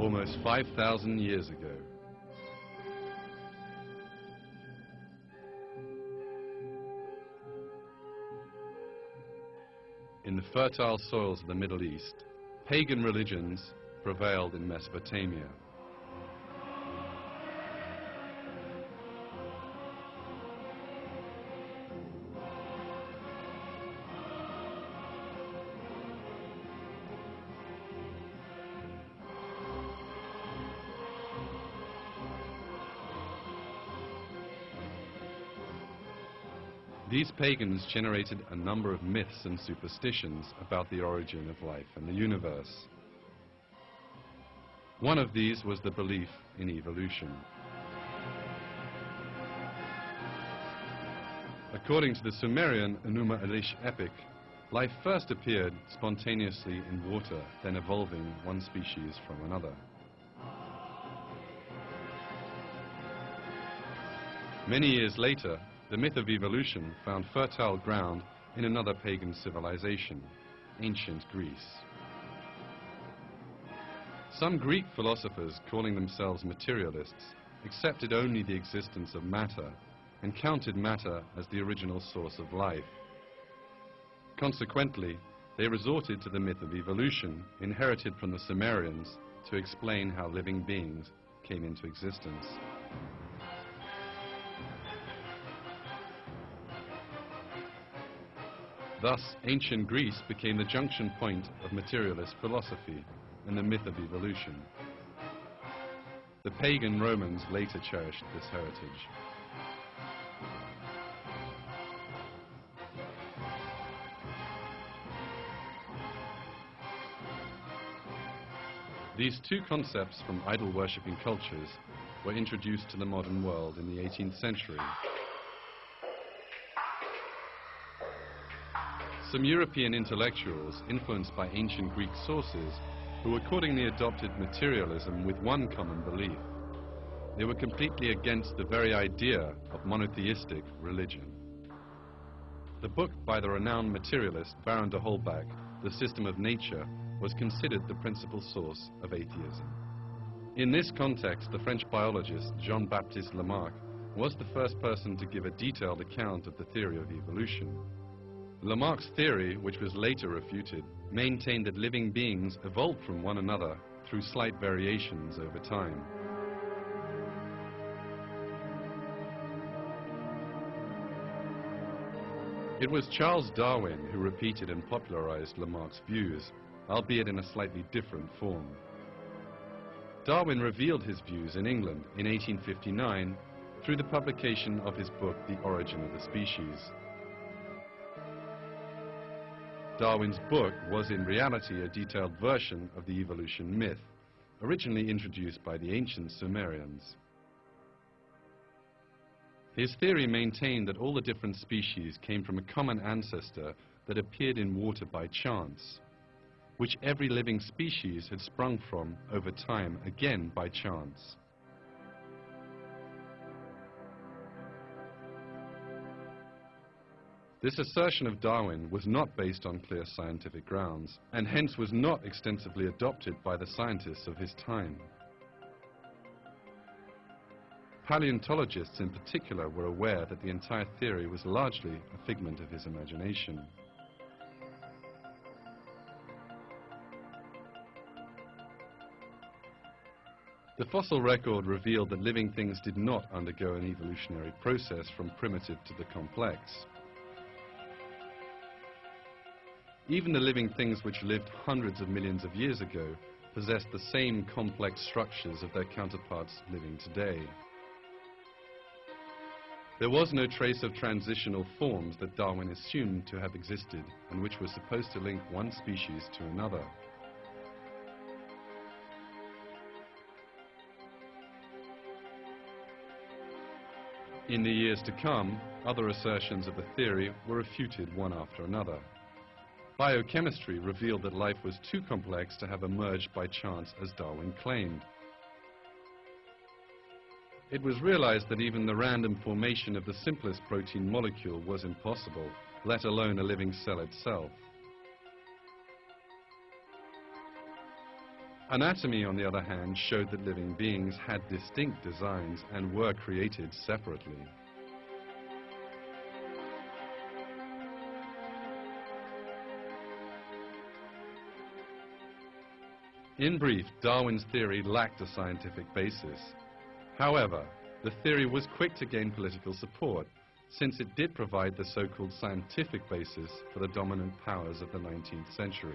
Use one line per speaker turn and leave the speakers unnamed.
almost 5,000 years ago. In the fertile soils of the Middle East, pagan religions prevailed in Mesopotamia. These pagans generated a number of myths and superstitions about the origin of life and the universe. One of these was the belief in evolution. According to the Sumerian Enuma Elish epic, life first appeared spontaneously in water, then evolving one species from another. Many years later, the myth of evolution found fertile ground in another pagan civilization, ancient Greece. Some Greek philosophers, calling themselves materialists, accepted only the existence of matter and counted matter as the original source of life. Consequently, they resorted to the myth of evolution, inherited from the Sumerians, to explain how living beings came into existence. Thus, ancient Greece became the junction point of materialist philosophy and the myth of evolution. The pagan Romans later cherished this heritage. These two concepts from idol-worshipping cultures were introduced to the modern world in the 18th century. Some European intellectuals, influenced by ancient Greek sources, who accordingly adopted materialism with one common belief. They were completely against the very idea of monotheistic religion. The book by the renowned materialist Baron de Holbach, The System of Nature, was considered the principal source of atheism. In this context, the French biologist Jean-Baptiste Lamarck was the first person to give a detailed account of the theory of evolution. Lamarck's theory, which was later refuted, maintained that living beings evolved from one another through slight variations over time. It was Charles Darwin who repeated and popularized Lamarck's views, albeit in a slightly different form. Darwin revealed his views in England in 1859 through the publication of his book, The Origin of the Species. Darwin's book was in reality a detailed version of the evolution myth, originally introduced by the ancient Sumerians. His theory maintained that all the different species came from a common ancestor that appeared in water by chance, which every living species had sprung from over time, again by chance. This assertion of Darwin was not based on clear scientific grounds, and hence was not extensively adopted by the scientists of his time. Paleontologists in particular were aware that the entire theory was largely a figment of his imagination. The fossil record revealed that living things did not undergo an evolutionary process from primitive to the complex. Even the living things which lived hundreds of millions of years ago possessed the same complex structures of their counterparts living today. There was no trace of transitional forms that Darwin assumed to have existed and which were supposed to link one species to another. In the years to come, other assertions of the theory were refuted one after another. Biochemistry revealed that life was too complex to have emerged by chance as Darwin claimed. It was realized that even the random formation of the simplest protein molecule was impossible, let alone a living cell itself. Anatomy, on the other hand, showed that living beings had distinct designs and were created separately. In brief, Darwin's theory lacked a scientific basis. However, the theory was quick to gain political support, since it did provide the so-called scientific basis for the dominant powers of the 19th century.